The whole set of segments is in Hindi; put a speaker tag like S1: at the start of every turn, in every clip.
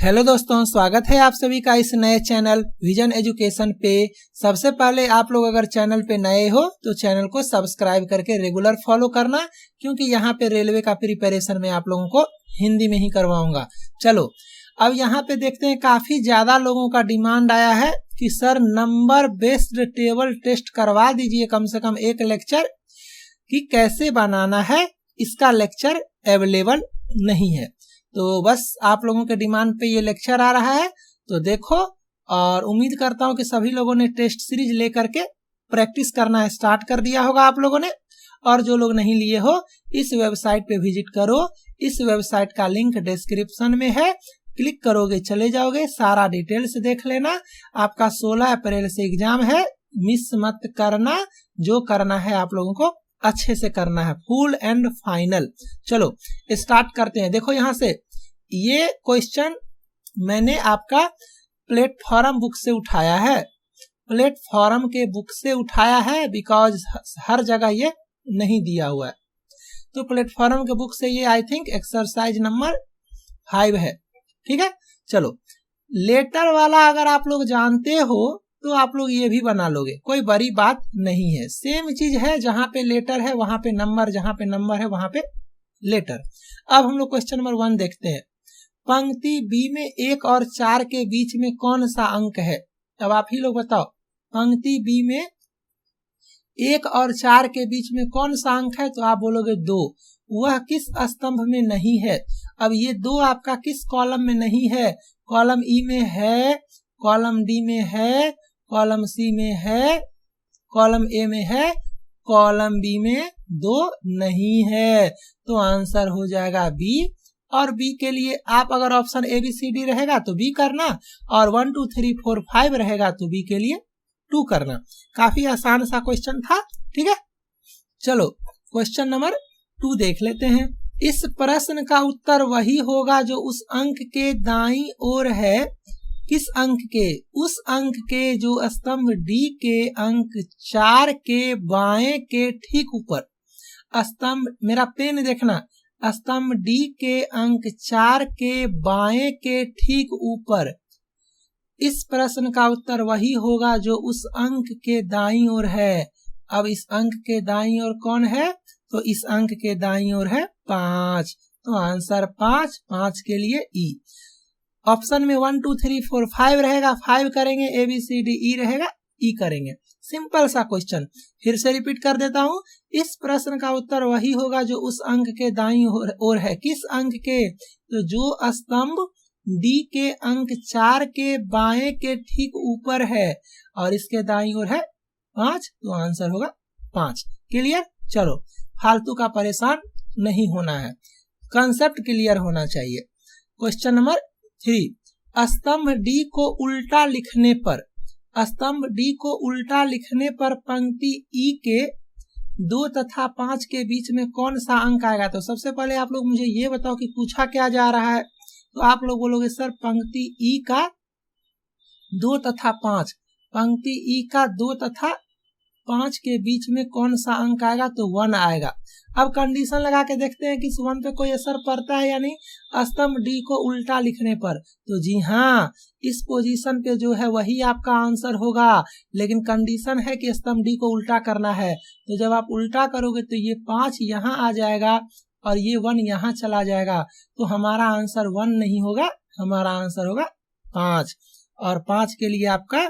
S1: हेलो दोस्तों, स्वागत है आप सभी का इस नए चैनल विजन एजुकेशन पे। सबसे पहले आप लोग अगर चैनल पे नए हो तो चैनल को सब्सक्राइब करके रेगुलर फॉलो करना, क्योंकि यहाँ पे रेलवे का प्रिपरेशन में आप लोगों को हिंदी में ही करवाऊंगा। चलो अब यहाँ पे देखते हैं, काफी ज्यादा लोगों का डिमांड आया है कि sir number based table test करवा दीजिए, कम से कम एक लेक्चर कि कैसे बनाना है। इसका लेक्चर अवेलेबल नहीं है, तो बस आप लोगों के डिमांड पे ये लेक्चर आ रहा है। तो देखो, और उम्मीद करता हूँ कि सभी लोगों ने टेस्ट सीरीज लेकर के प्रैक्टिस करना स्टार्ट कर दिया होगा आप लोगों ने। और जो लोग नहीं लिए हो, इस वेबसाइट पे विजिट करो। इस वेबसाइट का लिंक डिस्क्रिप्शन में है, क्लिक करोगे चले जाओगे, सारा डिटेल्स देख लेना। आपका 16 अप्रैल से एग्जाम है, मिस मत करना। जो करना है आप लोगों को अच्छे से करना है, फुल एंड फाइनल। चलो स्टार्ट करते हैं। देखो यहाँ से ये क्वेश्चन मैंने आपका प्लेटफॉर्म बुक से उठाया है, प्लेटफॉर्म के बुक से उठाया है, बिकॉज हर जगह ये नहीं दिया हुआ है। तो प्लेटफॉर्म के बुक से ये आई थिंक एक्सरसाइज नंबर 5 है, ठीक है। चलो लेटर वाला अगर आप लोग जानते हो तो आप लोग ये भी बना लोगे, कोई बड़ी बात नहीं है। सेम चीज है, जहां पे लेटर है वहां पे नंबर, जहां पे नंबर है वहां पे लेटर। अब हम लोग क्वेश्चन नंबर 1 देखते हैं। पंक्ति बी में 1 और 4 के बीच में कौन सा अंक है? अब आप ही लोग बताओ, पंक्ति बी में 1 और 4 के बीच में कौन सा अंक है? तो आप बोलोगे 2। वह किस स्तंभ में नहीं है? अब ये 2 आपका किस कॉलम में नहीं है? कॉलम ई में है, कॉलम डी में है, कॉलम सी में है, कॉलम ए में है, कॉलम बी में 2 नहीं है। तो आंसर हो जाएगा बी। और बी के लिए आप अगर option A B C D रहेगा तो बी करना, और 1 2 3 4 5 रहेगा तो बी के लिए 2 करना। काफी आसान सा क्वेश्चन था, ठीक है। चलो क्वेश्चन नंबर 2 देख लेते हैं। इस प्रश्न का उत्तर वही होगा जो उस अंक के दाईं ओर है। किस अंक के? उस अंक के जो स्तंभ डी के अंक 4 के बाएं के ठीक ऊपर, स्तंभ, मेरा पेन देखना, स्तंभ डी के अंक 4 के बाएं के ठीक ऊपर। इस प्रश्न का उत्तर वही होगा जो उस अंक के दाईं ओर है। अब इस अंक के दाईं ओर कौन है? तो इस अंक के दाईं ओर है 5। तो आंसर 5 के लिए ई। ऑप्शन में 1 2 3 4 5 रहेगा, 5 करेंगे, ए बी सी डी ई रहेगा, ई करेंगे। सिंपल सा क्वेश्चन, फिर से रिपीट कर देता हूँ। इस प्रश्न का उत्तर वही होगा जो उस अंक के दाईं ओर है। किस अंक के? तो जो स्तंभ डी के अंक 4 के बाएं के ठीक ऊपर है, और इसके दाईं ओर है 5, तो आंसर होगा 5। क्लियर? चलो फालतू का परेशान नहीं होना है, कंसेप्ट क्लियर होना चाहिए। Question number 3। स्तंभ डी को उल्टा लिखने पर, स्तंभ डी को उल्टा लिखने पर पंक्ति ई के 2 तथा 5 के बीच में कौन सा अंक आएगा? तो सबसे पहले आप लोग मुझे ये बताओ कि पूछा क्या जा रहा है। तो आप लोग बोलोगे सर पंक्ति ई का 2 तथा 5, पंक्ति ई का 2 तथा 5 के बीच में कौन सा अंक आएगा? तो 1 आएगा। अब कंडीशन लगा के देखते हैं कि इस 1 पे कोई असर पड़ता है या नहीं, स्तंभ डी को उल्टा लिखने पर। तो जी हाँ, इस पोजीशन पे जो है वही आपका आंसर होगा, लेकिन कंडीशन है कि स्तंभ डी को उल्टा करना है। तो जब आप उल्टा करोगे तो ये 5 यहाँ आ जाएगा और ये 1 यहाँ चला जाएगा। तो हमारा आंसर 1 नहीं होगा, हमारा आंसर होगा 5। और 5 के लिए आपका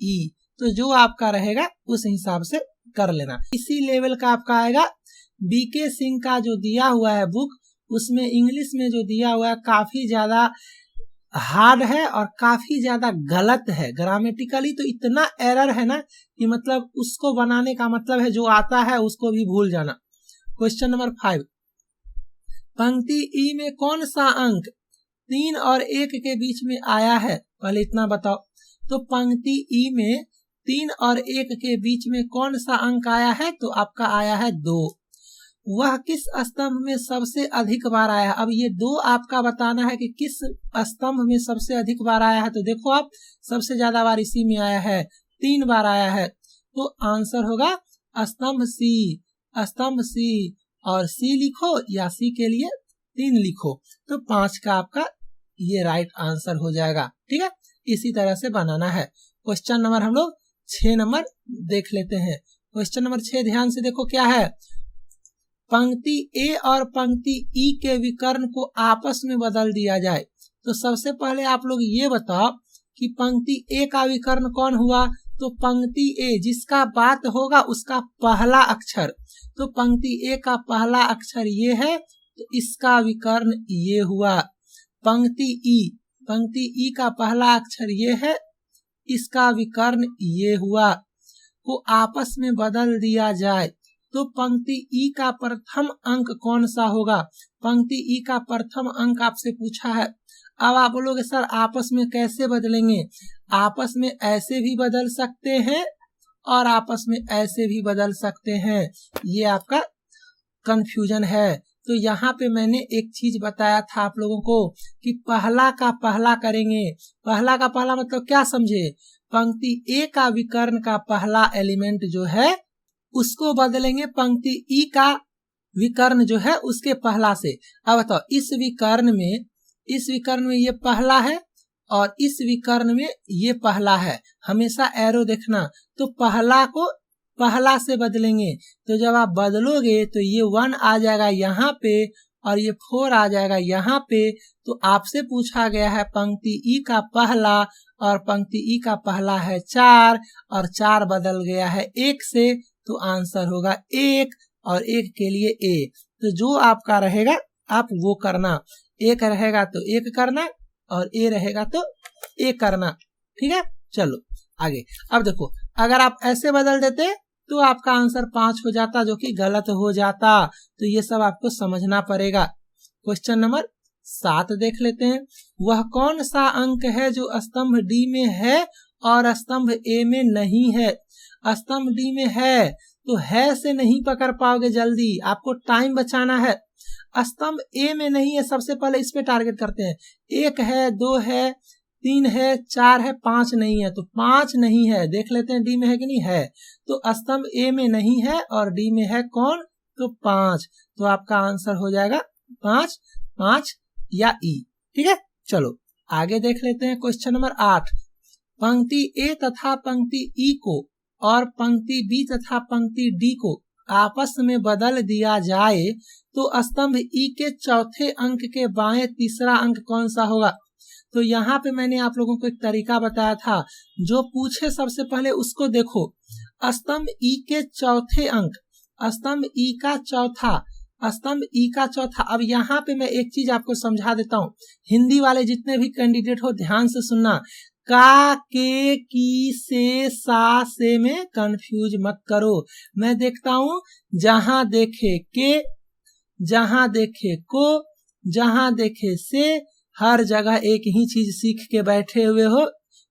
S1: ई। तो जो आपका रहेगा उस हिसाब से कर लेना। इसी लेवल का आपका आएगा बीके सिंह का जो दिया हुआ है बुक, उसमें इंग्लिश में जो दिया हुआ है काफी ज्यादा हार्ड है और काफी ज्यादा गलत है ग्रामेटिकली। तो इतना एरर है ना कि मतलब उसको बनाने का मतलब है जो आता है उसको भी भूल जाना। Question number 5। पंक्ति ई में कौन सा अंक 3 और 1 के बीच में आया है? पहले इतना बताओ। तो पंक्ति ई में 3 और 1 के बीच में कौन सा अंक आया है? तो आपका आया है 2। वह किस स्तंभ में सबसे अधिक बार आया है? अब ये 2 आपका बताना है कि किस स्तंभ में सबसे अधिक बार आया है। तो देखो आप, सबसे ज्यादा बार इसी में आया है, 3 बार आया है। तो आंसर होगा स्तंभ सी, स्तंभ सी। और सी लिखो या सी के लिए 3 लिखो। तो 5 का आपका ये राइट आंसर हो जाएगा। ठीक है, इसी तरह से बनाना है। क्वेश्चन नंबर हम लोग 6 नंबर देख लेते हैं। क्वेश्चन नंबर 6 ध्यान से देखो क्या है। पंक्ति ए और पंक्ति ई के विकर्ण को आपस में बदल दिया जाए। तो सबसे पहले आप लोग ये बताओ कि पंक्ति ए का विकर्ण कौन हुआ। तो पंक्ति ए जिसका बात होगा उसका पहला अक्षर, तो पंक्ति ए का पहला अक्षर ये है, तो इसका विकर्ण ये हुआ। पंक्ति ई का पहला अक्षर ये है, इसका विकर्ण ये हुआ। को आपस में बदल दिया जाए तो पंक्ति ई का प्रथम अंक कौन सा होगा। पंक्ति ई का प्रथम अंक आपसे पूछा है। अब आप बोलोगे सर आपस में कैसे बदलेंगे। आपस में ऐसे भी बदल सकते हैं और आपस में ऐसे भी बदल सकते हैं, ये आपका कंफ्यूजन है। तो यहाँ पे मैंने एक चीज बताया था आप लोगों को कि पहला का पहला करेंगे। पहला का पहला मतलब क्या समझे। पंक्ति ए का विकर्ण का पहला एलिमेंट जो है उसको बदलेंगे पंक्ति ई का विकर्ण जो है उसके पहला से। अब बताओ इस विकर्ण में ये पहला है और इस विकर्ण में ये पहला है। हमेशा एरो देखना। तो पहला को पहला से बदलेंगे, तो जब आप बदलोगे तो ये 1 आ जाएगा यहाँ पे और ये 4 आ जाएगा यहाँ पे। तो आपसे पूछा गया है पंक्ति ई का पहला, और पंक्ति ई का पहला है 4 और 4 बदल गया है 1 से, तो आंसर होगा 1 और 1 के लिए ए। तो जो आपका रहेगा आप वो करना। 1 रहेगा तो 1 करना और ए रहेगा तो ए करना। ठीक है, चलो आगे। अब देखो अगर आप ऐसे बदल देते तो आपका आंसर 5 हो जाता, जो कि गलत हो जाता। तो ये सब आपको समझना पड़ेगा। क्वेश्चन नंबर 7 देख लेते हैं। वह कौन सा अंक है जो स्तंभ डी में है और स्तंभ ए में नहीं है। स्तंभ डी में है तो है से नहीं पकड़ पाओगे जल्दी, आपको टाइम बचाना है। स्तंभ ए में नहीं है, सबसे पहले इस पे टारगेट करते हैं। 1 है, 2 है, 3 है, 4 है, 5 नहीं है। तो 5 नहीं है, देख लेते हैं डी में है कि नहीं है। तो स्तंभ ए में नहीं है और डी में है कौन, तो 5। तो आपका आंसर हो जाएगा 5 या ई। ठीक है, चलो आगे देख लेते हैं। Question number 8। पंक्ति ए तथा पंक्ति ई को और पंक्ति बी तथा पंक्ति डी को आपस में बदल दिया जाए तो स्तंभ ई के चौथे अंक के बाएं तीसरा अंक कौन सा होगा। तो यहाँ पे मैंने आप लोगों को एक तरीका बताया था, जो पूछे सबसे पहले उसको देखो। स्तंभ ई के चौथे अंक, स्तंभ ई का चौथा, स्तंभ ई का चौथा। अब यहाँ पे मैं एक चीज आपको समझा देता हूँ। हिंदी वाले जितने भी कैंडिडेट हो ध्यान से सुनना। का, के, की, से, सा, से में कंफ्यूज मत करो। मैं देखता हूँ जहां देखे के, जहां देखे को, जहां देखे से, हर जगह एक ही चीज सीख के बैठे हुए हो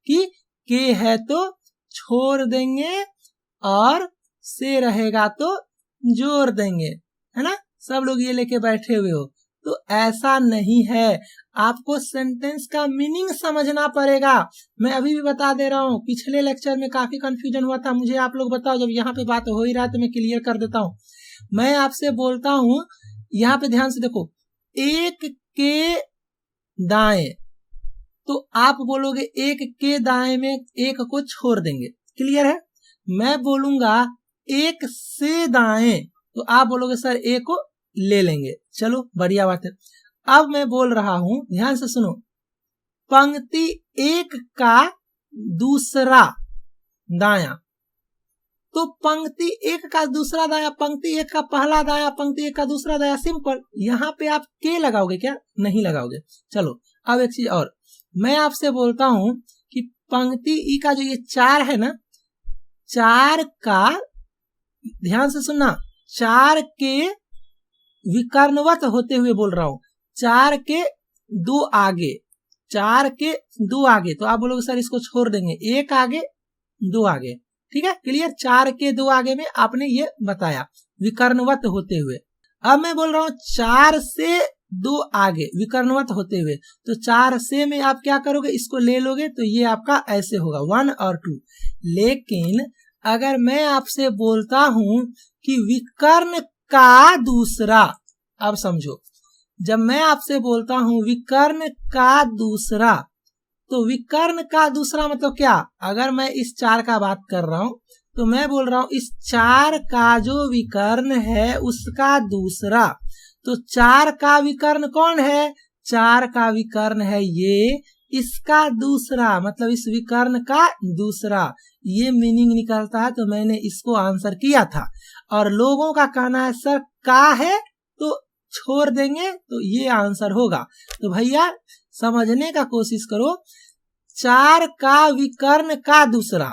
S1: कि के है तो छोड़ देंगे और से रहेगा तो जोड़ देंगे, है ना। सब लोग ये लेके बैठे हुए हो, तो ऐसा नहीं है। आपको सेंटेंस का मीनिंग समझना पड़ेगा। मैं अभी भी बता दे रहा हूँ, पिछले लेक्चर में काफी कंफ्यूजन हुआ था। मुझे आप लोग बताओ, जब यहाँ पे बात हो ही रहा है तो मैं क्लियर कर देता हूँ। मैं आपसे बोलता हूँ, यहाँ पे ध्यान से देखो, 1 के दाएं, तो आप बोलोगे 1 के दाएं में 1 को छोड़ देंगे, क्लियर है। मैं बोलूंगा 1 से दाएं, तो आप बोलोगे सर 1 को ले लेंगे। चलो बढ़िया बात है। अब मैं बोल रहा हूं, ध्यान से सुनो। पंक्ति 1 का दूसरा दाया, तो पंक्ति 1 का दूसरा दाया, पंक्ति 1 का पहला दाया, पंक्ति 1 का दूसरा दाया, सिंपल। यहाँ पे आप के लगाओगे क्या, नहीं लगाओगे। चलो अब एक चीज और, मैं आपसे बोलता हूं कि पंक्ति ई का जो ये 4 है ना, 4 का, ध्यान से सुनना, 4 के विकर्णवत होते हुए बोल रहा हूं, 4 के 2 आगे, 4 के 2 आगे, तो आप बोलोगे सर इसको छोड़ देंगे, 1 आगे 2 आगे, ठीक है, क्लियर। 4 के 2 आगे में आपने ये बताया विकर्णवत होते हुए। अब मैं बोल रहा हूं 4 से 2 आगे विकर्णवत होते हुए, तो 4 से में आप क्या करोगे, इसको ले लोगे, तो ये आपका ऐसे होगा 1 और 2। लेकिन अगर मैं आपसे बोलता हूं कि विकर्ण का दूसरा, अब समझो, जब मैं आपसे बोलता हूं विकर्ण का दूसरा, तो विकर्ण का दूसरा मतलब क्या? अगर मैं इस 4 का बात कर रहा हूं तो मैं बोल रहा हूं इस 4 का जो विकर्ण है उसका दूसरा। तो 4 का विकर्ण कौन है? 4 का विकर्ण है ये, इसका दूसरा मतलब इस विकर्ण का दूसरा, ये मीनिंग निकलता है। तो मैंने इसको आंसर किया था और लोगों का कहना है सर का है तो छोड़ देंगे, तो ये आंसर होगा। तो भैया समझने का कोशिश करो, 4 का विकर्ण का दूसरा,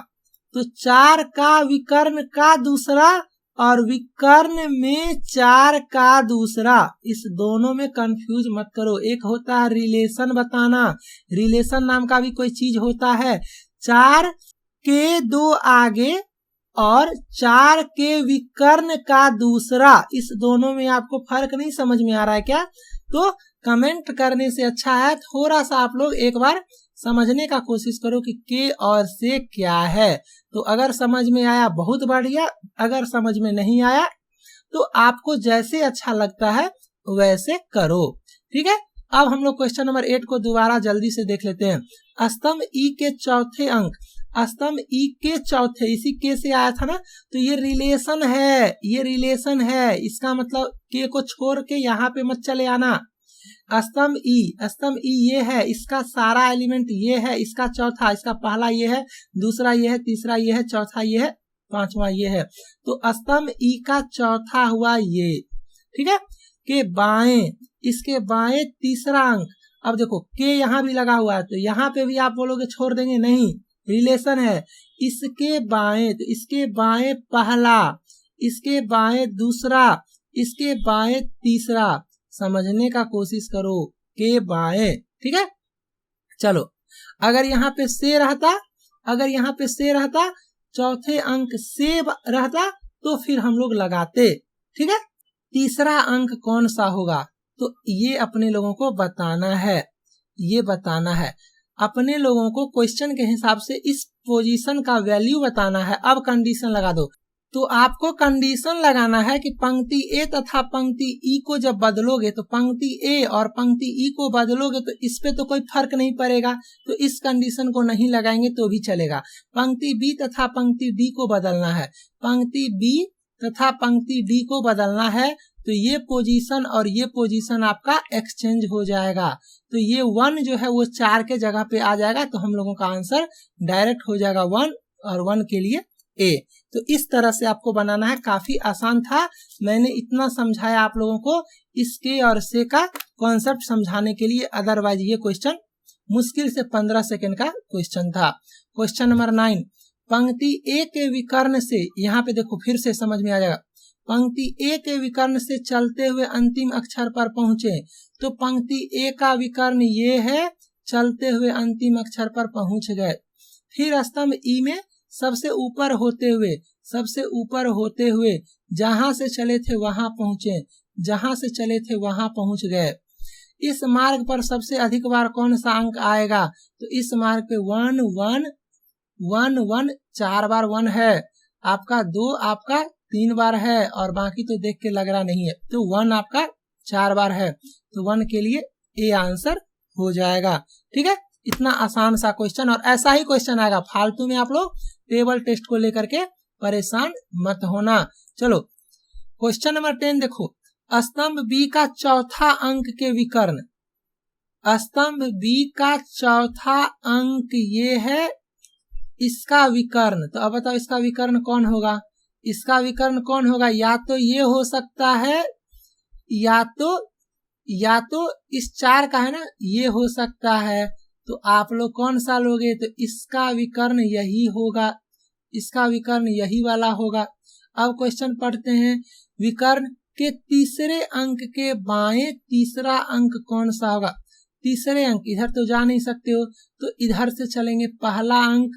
S1: तो 4 का विकर्ण का दूसरा और विकर्ण में 4 का दूसरा, इस दोनों में कंफ्यूज मत करो। एक होता है रिलेशन बताना, रिलेशन नाम का भी कोई चीज होता है। 4 के 2 आगे और 4 के विकर्ण का दूसरा, इस दोनों में आपको फर्क नहीं समझ में आ रहा है क्या? तो कमेंट करने से अच्छा है थोड़ा सा आप लोग एक बार समझने का कोशिश करो कि के और से क्या है। तो अगर समझ में आया बहुत बढ़िया, अगर समझ में नहीं आया तो आपको जैसे अच्छा लगता है वैसे करो, ठीक है। अब हम लोग क्वेश्चन नंबर 8 को दोबारा जल्दी से देख लेते हैं। स्तंभ ई के चौथे अंक, स्तंभ ई के चौथे, इसी के से आया था ना, तो ये रिलेशन है, ये रिलेशन है, इसका मतलब के को छोड़ के यहाँ पे मत चले आना। स्तंभ ई ये है, इसका सारा एलिमेंट ये है, इसका चौथा, इसका पहला ये है, दूसरा ये है, तीसरा ये है, चौथा ये है, पांचवा ये है। तो स्तंभ ई का चौथा हुआ ये, ठीक है। के बाएं, इसके बाएं तीसरा अंक, अब देखो के यहाँ भी लगा हुआ है, तो यहाँ पे भी आप बोलोगे छोड़ देंगे, नहीं, रिलेशन है। इसके बाएं, तो इसके बाएं पहला, इसके बाएं दूसरा, इसके बाएं तीसरा, समझने का कोशिश करो, के बाएं, ठीक है। चलो अगर यहाँ पे से रहता, अगर यहाँ पे से रहता, चौथे अंक से रहता तो फिर हम लोग लगाते, ठीक है। तीसरा अंक कौन सा होगा, तो ये अपने लोगों को बताना है, ये बताना है अपने लोगों को, क्वेश्चन के हिसाब से इस पोजीशन का वैल्यू बताना है। अब कंडीशन लगा दो, तो आपको कंडीशन लगाना है कि पंक्ति ए तथा पंक्ति ई को जब बदलोगे, तो पंक्ति ए और पंक्ति ई को बदलोगे तो इस पे तो कोई फर्क नहीं पड़ेगा, तो इस कंडीशन को नहीं लगाएंगे तो भी चलेगा। पंक्ति बी तथा पंक्ति डी को बदलना है, पंक्ति बी तथा पंक्ति डी को बदलना है, तो ये पोजीशन और ये पोजीशन आपका एक्सचेंज हो जाएगा। तो ये 1 जो है वो 4 के जगह पे आ जाएगा, तो हम लोगों का आंसर डायरेक्ट हो जाएगा 1 और 1 के लिए ए। तो इस तरह से आपको बनाना है, काफी आसान था, मैंने इतना समझाया आप लोगों को इसके और से का कॉन्सेप्ट समझाने के लिए, अदरवाइज ये क्वेश्चन मुश्किल से 15 सेकेंड का क्वेश्चन था। क्वेश्चन नंबर 9, पंक्ति ए के विकर्ण से, यहाँ पे देखो फिर से समझ में आ जाएगा, पंक्ति ए के विकर्ण से चलते हुए अंतिम अक्षर पर पहुंचे, तो पंक्ति ए का विकर्ण ये है, चलते हुए अंतिम अक्षर पर पहुंच गए। फिर स्तंभ ई में सबसे ऊपर होते हुए, सबसे ऊपर होते हुए जहां से चले थे वहां पहुंचे, जहां से चले थे वहां पहुंच गए। इस मार्ग पर सबसे अधिक बार कौन सा अंक आएगा, तो इस मार्ग पे 1 1 1 1 4 बार 1 है, आपका 2 आपका 3 बार है और बाकी तो देख के लग रहा नहीं है, तो 1 आपका 4 बार है, तो 1 के लिए ए आंसर हो जाएगा, ठीक है। इतना आसान सा क्वेश्चन, और ऐसा ही क्वेश्चन आएगा, फालतू में आप लोग टेबल टेस्ट को लेकर के परेशान मत होना। चलो क्वेश्चन नंबर 10 देखो, स्तंभ बी का चौथा अंक के विकर्ण, स्तंभ बी का चौथा अंक ये है, इसका विकर्ण, तो अब बताओ इसका विकर्ण कौन होगा, इसका विकर्ण कौन होगा, या तो ये हो सकता है, या तो इस 4 का है ना, ये हो सकता है, तो आप लोग कौन सा लोगे, तो इसका विकर्ण यही होगा, इसका विकर्ण यही वाला होगा। अब क्वेश्चन पढ़ते हैं, विकर्ण के तीसरे अंक के बाएं तीसरा अंक कौन सा होगा, तीसरे अंक, इधर तो जा नहीं सकते हो, तो इधर से चलेंगे, पहला अंक,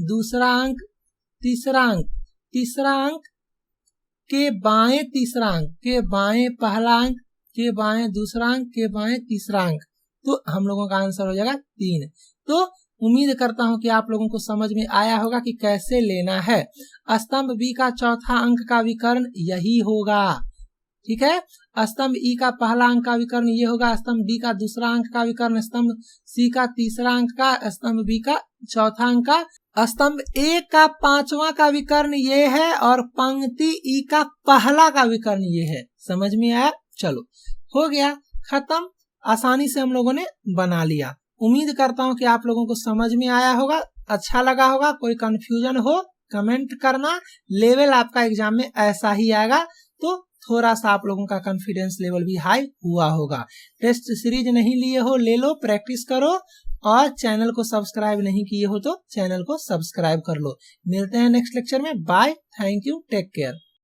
S1: दूसरा अंक, तीसरा अंक, तीसरा अंक के बाएं तीसरा अंक, के बाएं पहला अंक, के बाएं दूसरा अंक, के बाएं तीसरा अंक, तो हम लोगों का आंसर हो जाएगा 3। तो उम्मीद करता हूं कि आप लोगों को समझ में आया होगा कि कैसे लेना है। स्तंभ बी का चौथा अंक का विकर्ण यही होगा, ठीक है। स्तंभ ई का पहला अंक का विकर्ण ये होगा, स्तंभ बी का दूसरा अंक का विकर्ण, स्तंभ सी का तीसरा अंक का, स्तंभ बी का चौथा अंक का, स्तंभ ए का पांचवा का विकर्ण ये है और पंक्ति ई का पहला का विकर्ण ये है। समझ में आया? चलो हो गया खत्म, आसानी से हम लोगों ने बना लिया। उम्मीद करता हूं कि आप लोगों को समझ में आया होगा, अच्छा लगा होगा। कोई कंफ्यूजन हो कमेंट करना। लेवल आपका एग्जाम में ऐसा ही आएगा तो थोड़ा सा आप लोगों का कॉन्फिडेंस लेवल भी हाई हुआ होगा। टेस्ट सीरीज नहीं लिए हो ले लो, प्रैक्टिस करो, और चैनल को सब्सक्राइब नहीं किए हो तो चैनल को सब्सक्राइब कर लो। मिलते हैं नेक्स्ट लेक्चर में। Bye, thank you, take care.